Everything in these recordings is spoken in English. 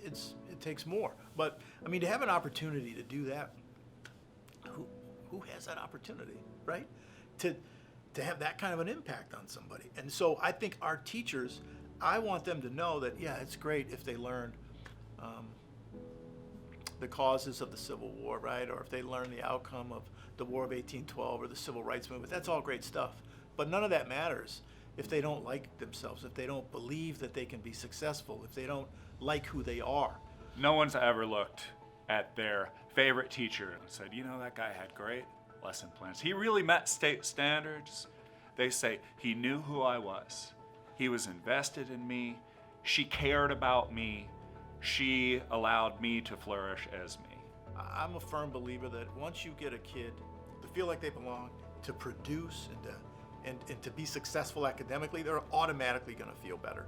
it takes more. But I mean, to have an opportunity to do that, who has that opportunity, right? To have that kind of an impact on somebody. And so I think our teachers, I want them to know that, yeah, it's great if they learn the causes of the Civil War, right? Or if they learn the outcome of the War of 1812 or the Civil Rights Movement. That's all great stuff. But none of that matters if they don't like themselves, if they don't believe that they can be successful, if they don't like who they are. No one's ever looked at their favorite teacher and said, you know, that guy had great lesson plans. He really met state standards. They say, he knew who I was. He was invested in me. She cared about me. She allowed me to flourish as me. I'm a firm believer that once you get a kid to feel like they belong, to produce and to be successful academically, they're automatically going to feel better.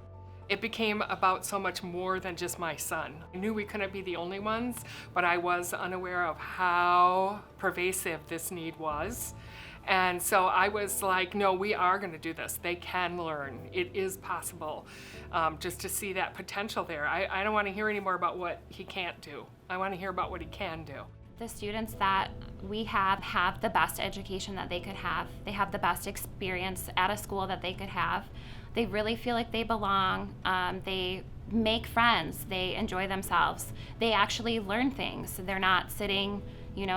It became about so much more than just my son. I knew we couldn't be the only ones, but I was unaware of how pervasive this need was. And so I was like, no, we are going to do this. They can learn. It is possible. Just to see that potential there. I don't want to hear any more about what he can't do. I want to hear about what he can do. The students that we have the best education that they could have. They have the best experience at a school that they could have. They really feel like they belong. They make friends. They enjoy themselves. They actually learn things. They're not sitting,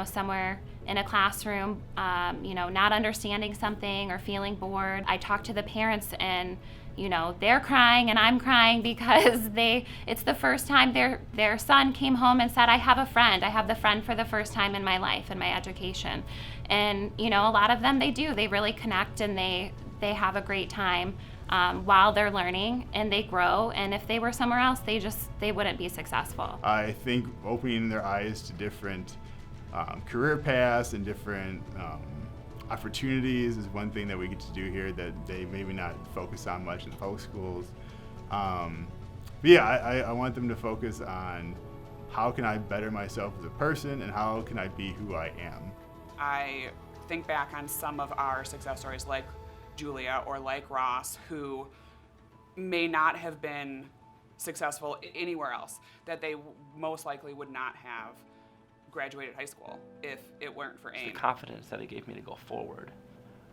somewhere in a classroom, not understanding something or feeling bored. I talk to the parents and, they're crying and I'm crying because it's the first time their son came home and said, I have a friend. I have the friend for the first time in my life, in my education. And, a lot of them, they really connect and they have a great time while they're learning and they grow. And if they were somewhere else, they wouldn't be successful. I think opening their eyes to different career paths and different opportunities is one thing that we get to do here that they maybe not focus on much in public schools. But yeah, I want them to focus on how can I better myself as a person and how can I be who I am. I think back on some of our success stories like Julia or like Ross, who may not have been successful anywhere else, that they most likely would not have graduated high school if it weren't for AIM. The confidence that it gave me to go forward.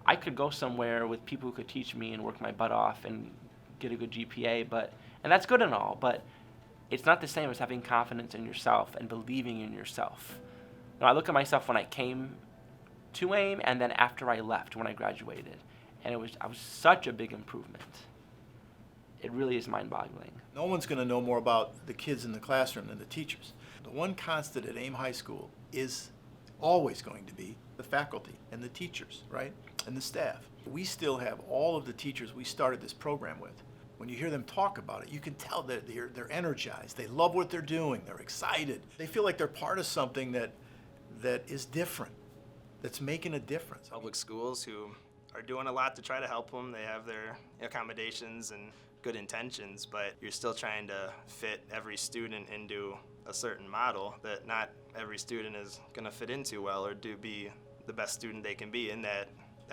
I could go somewhere with people who could teach me and work my butt off and get a good GPA, and that's good and all, but it's not the same as having confidence in yourself and believing in yourself. I look at myself when I came to AIM and then after I left when I graduated, and I was such a big improvement. It really is mind-boggling. No one's going to know more about the kids in the classroom than the teachers. The one constant at AIM High School is always going to be the faculty and the teachers, right? And the staff. We still have all of the teachers we started this program with. When you hear them talk about it, you can tell that they're energized. They love what they're doing. They're excited. They feel like they're part of something that is different, that's making a difference. Public schools who are doing a lot to try to help them. They have their accommodations and good intentions, but you're still trying to fit every student into a certain model that not every student is going to fit into well or be the best student they can be in that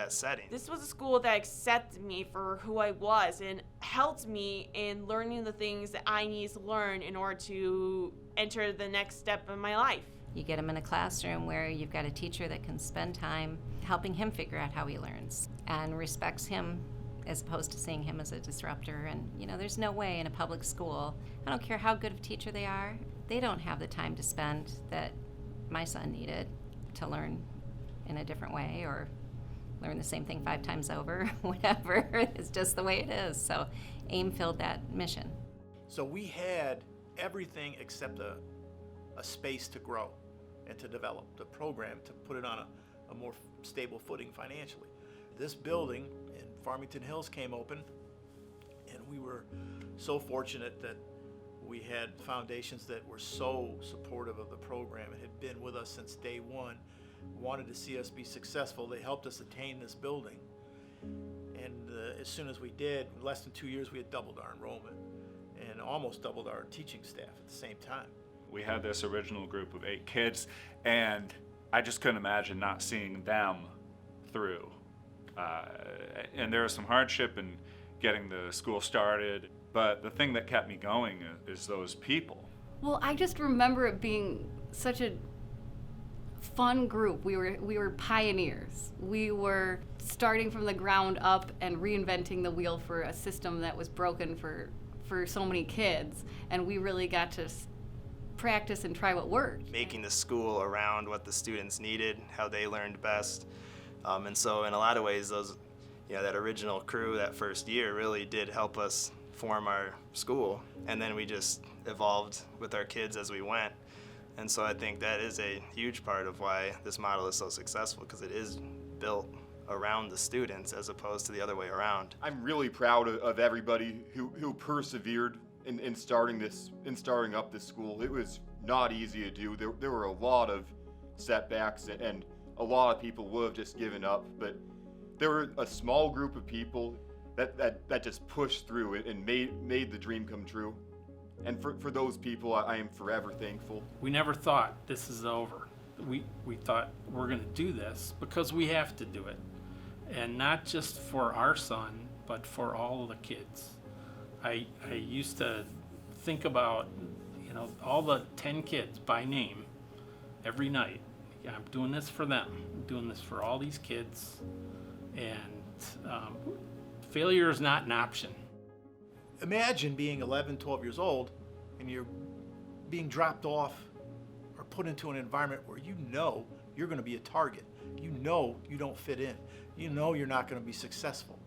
setting. This was a school that accepted me for who I was and helped me in learning the things that I need to learn in order to enter the next step in my life. You get him in a classroom where you've got a teacher that can spend time helping him figure out how he learns and respects him as opposed to seeing him as a disruptor. And, there's no way in a public school, I don't care how good of a teacher they are, they don't have the time to spend that my son needed to learn in a different way or learn the same thing 5 times over, whatever. It's just the way it is. So AIM filled that mission. So we had everything except a space to grow and to develop the program, to put it on a more stable footing financially. This building in Farmington Hills came open, and we were so fortunate that we had foundations that were so supportive of the program and had been with us since day one, wanted to see us be successful. They helped us attain this building. And as soon as we did, in less than 2 years, we had doubled our enrollment and almost doubled our teaching staff at the same time. We had this original group of 8 kids, and I just couldn't imagine not seeing them through. And there was some hardship in getting the school started, but the thing that kept me going is those people. Well, I just remember it being such a fun group. We were pioneers. We were starting from the ground up and reinventing the wheel for a system that was broken for so many kids, and we really got to practice and try what worked. Making the school around what the students needed, how they learned best. And so in a lot of ways, those, that original crew that first year really did help us form our school. And then we just evolved with our kids as we went. And so I think that is a huge part of why this model is so successful, because it is built around the students as opposed to the other way around. I'm really proud of everybody who persevered in starting up this school. It was not easy to do. There were a lot of setbacks, and a lot of people would have just given up, but there were a small group of people that just pushed through it and made the dream come true. And for those people, I am forever thankful. We never thought this is over. We thought we're going to do this because we have to do it. And not just for our son, but for all of the kids. I used to think about, all the 10 kids by name every night. I'm doing this for them. I'm doing this for all these kids. And failure is not an option. Imagine being 11, 12 years old and you're being dropped off or put into an environment where you're going to be a target. You don't fit in. You're not going to be successful.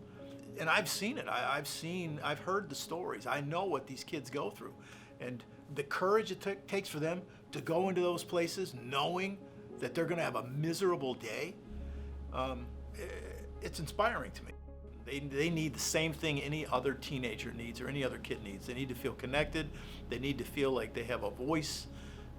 And I've seen it. I've heard the stories. I know what these kids go through. And the courage it takes for them to go into those places knowing that they're going to have a miserable day, it's inspiring to me. They need the same thing any other teenager needs or any other kid needs. They need to feel connected. They need to feel like they have a voice,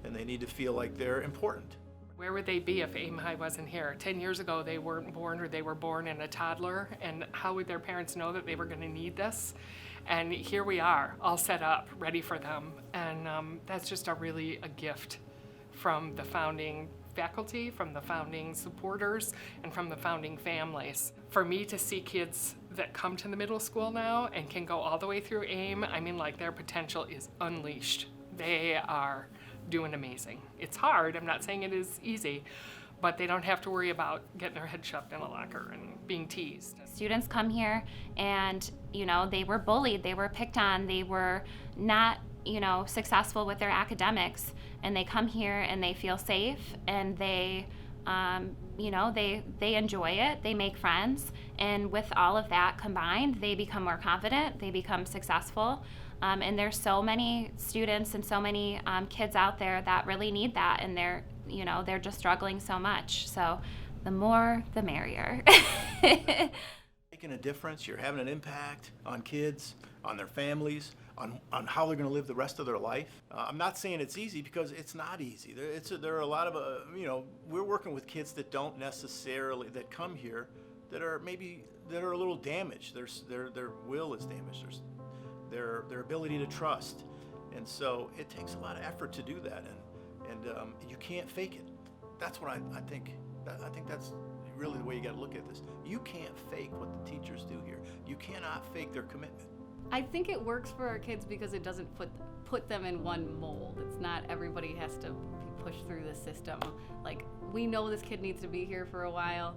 and they need to feel like they're important. Where would they be if Aim High wasn't here? 10 years ago, they weren't born, or they were born in a toddler, and how would their parents know that they were going to need this? And here we are, all set up, ready for them. And that's just a gift from the founding faculty, from the founding supporters, and from the founding families. For me to see kids that come to the middle school now and can go all the way through AIM, their potential is unleashed. They are doing amazing. It's hard, I'm not saying it is easy, but they don't have to worry about getting their head shoved in a locker and being teased. Students come here and, they were bullied, they were picked on, they were not, successful with their academics, and they come here and they feel safe, and they, they enjoy it, they make friends, and with all of that combined, they become more confident, they become successful. And there's so many students and so many kids out there that really need that, and they're just struggling so much. So the more, the merrier. Making a difference, you're having an impact on kids, on their families, on how they're going to live the rest of their life. I'm not saying it's easy, because it's not easy. There are a lot of, we're working with kids that don't necessarily, that come here, that are a little damaged. Their will is damaged. Their ability to trust. And so it takes a lot of effort to do that, and you can't fake it. That's what I think. I think that's really the way you got to look at this. You can't fake what the teachers do here. You cannot fake their commitment. I think it works for our kids because it doesn't put them in one mold. It's not everybody has to be pushed through the system. Like, we know this kid needs to be here for a while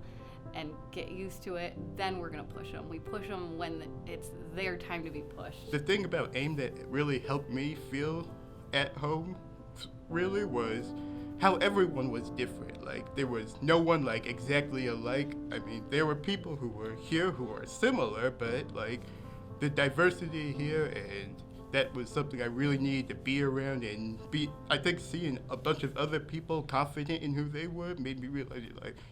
and get used to it, then we're gonna push them. We push them when it's their time to be pushed. The thing about AIM that really helped me feel at home really was how everyone was different. Like, there was no one exactly alike. There were people who were here who were similar, but the diversity here, and that was something I really needed to be around and I think seeing a bunch of other people confident in who they were made me realize,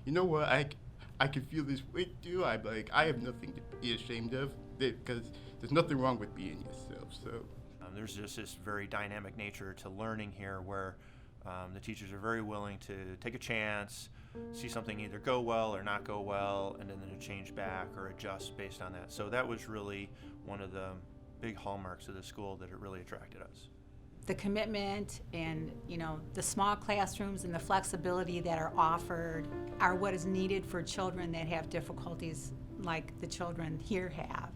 what, I can feel this way too. I have nothing to be ashamed of, because there's nothing wrong with being yourself. So there's just this very dynamic nature to learning here, where the teachers are very willing to take a chance, see something either go well or not go well, and then change back or adjust based on that. So that was really one of the big hallmarks of the school that it really attracted us. The commitment and the small classrooms and the flexibility that are offered are what is needed for children that have difficulties like the children here have.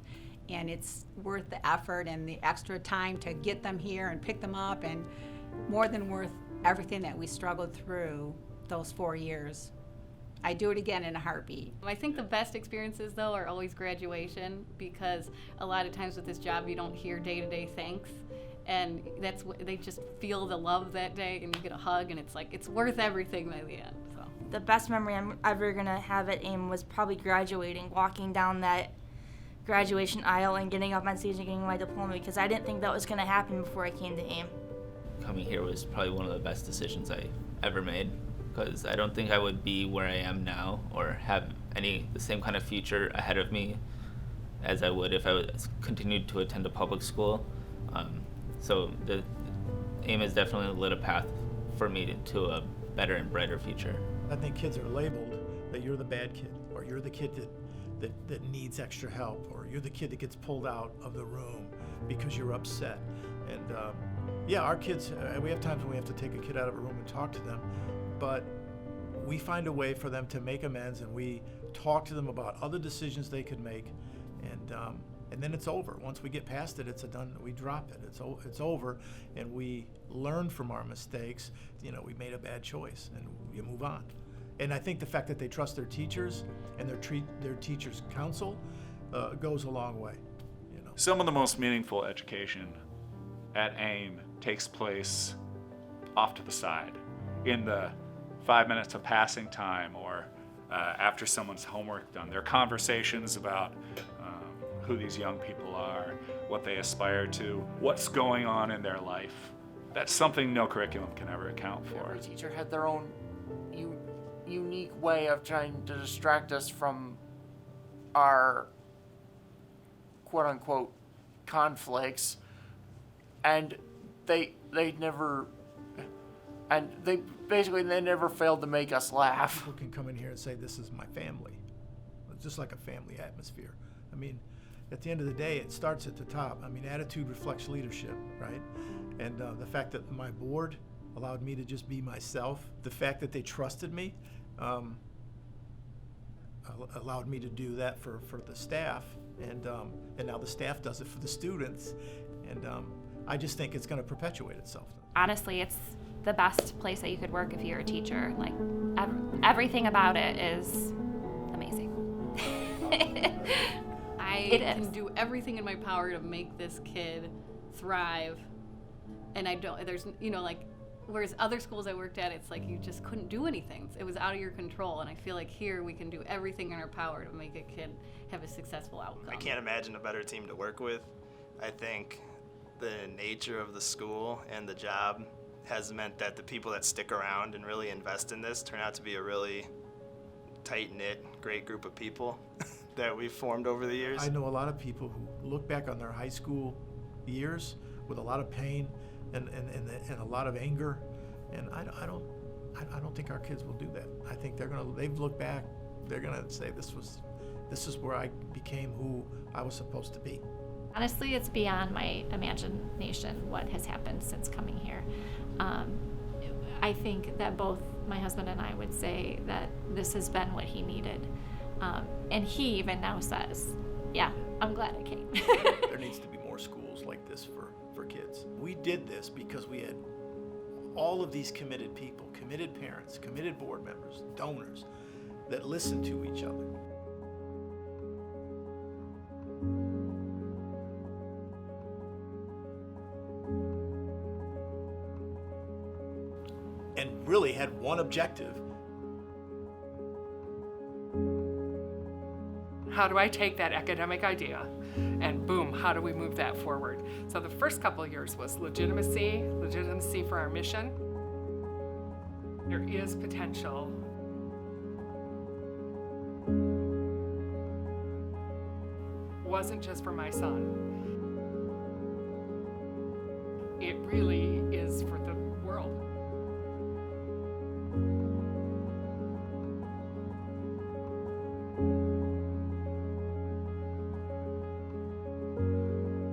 And it's worth the effort and the extra time to get them here and pick them up and more than worth everything that we struggled through those 4 years. I do it again in a heartbeat. I think the best experiences, though, are always graduation, because a lot of times with this job you don't hear day-to-day thanks, and that's what they just feel the love that day, and you get a hug, and it's like it's worth everything by the end. So the best memory I'm ever gonna have at AIM was probably graduating, walking down that graduation aisle and getting up on stage and getting my diploma, because I didn't think that was gonna happen before I came to AIM. Coming here was probably one of the best decisions I ever made, because I don't think I would be where I am now or have the same kind of future ahead of me as I would if I was continued to attend a public school. So the AIM has definitely lit a path for me to a better and brighter future. I think kids are labeled that you're the bad kid, or you're the kid that needs extra help, or you're the kid that gets pulled out of the room because you're upset. And yeah, our kids, we have times when we have to take a kid out of a room and talk to them, but we find a way for them to make amends, and we talk to them about other decisions they could make, and then it's over. Once we get past it, it's done. We drop it. It's over, and we learn from our mistakes. You know, we made a bad choice, and you move on. And I think the fact that they trust their teachers and their teachers' counsel goes a long way. You know, some of the most meaningful education at AIM takes place off to the side, in the 5 minutes of passing time, or after someone's homework done. There are conversations about who these young people are, what they aspire to, what's going on in their life. That's something no curriculum can ever account for. Every teacher had their own unique way of trying to distract us from our quote-unquote conflicts, and they never failed to make us laugh. People can come in here and say, this is my family. It's just like a family atmosphere. I mean, at the end of the day, it starts at the top. I mean, attitude reflects leadership, right? And the fact that my board allowed me to just be myself, the fact that they trusted me, allowed me to do that for the staff, and now the staff does it for the students, and I just think it's going to perpetuate itself. Honestly, it's the best place that you could work if you're a teacher. Like, everything about it is amazing. I can do everything in my power to make this kid thrive, and there's, like, whereas other schools I worked at, it's like you just couldn't do anything. It was out of your control, and I feel like here we can do everything in our power to make a kid have a successful outcome. I can't imagine a better team to work with. I think the nature of the school and the job has meant that the people that stick around and really invest in this turn out to be a really tight-knit, great group of people that we've formed over the years. I know a lot of people who look back on their high school years with a lot of pain and a lot of anger, and I don't think our kids will do that. I think they've looked back, they're gonna say this is where I became who I was supposed to be. Honestly, it's beyond my imagination what has happened since coming here. I think that both my husband and I would say that this has been what he needed. And he even now says, yeah, I'm glad I came. There needs to be more schools like this for kids. We did this because we had all of these committed people, committed parents, committed board members, donors that listen to each other. And really had one objective. How do I take that academic idea and boom, how do we move that forward? So the first couple of years was legitimacy for our mission. There is potential. Wasn't just for my son. It really is for the world.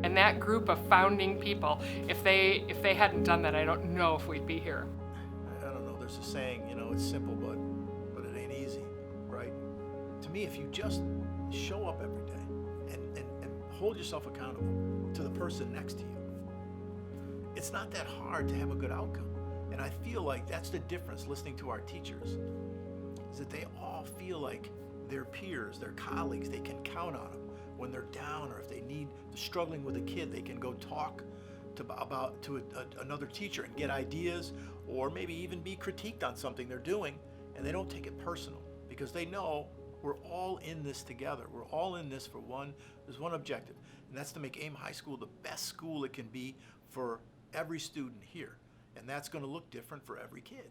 And that group of founding people, if they hadn't done that, I don't know if we'd be here. I don't know, there's a saying, it's simple, but it ain't easy, right? To me, if you just show up every day and hold yourself accountable to the person next to you, it's not that hard to have a good outcome. And I feel like that's the difference listening to our teachers, is that they all feel like their peers, their colleagues, they can count on them when they're down, or if they need struggling with a kid, they can go talk to another teacher and get ideas, or maybe even be critiqued on something they're doing, and they don't take it personal because they know we're all in this together. We're all in this for there's one objective, and that's to make AIM High School the best school it can be for every student here. And that's going to look different for every kid.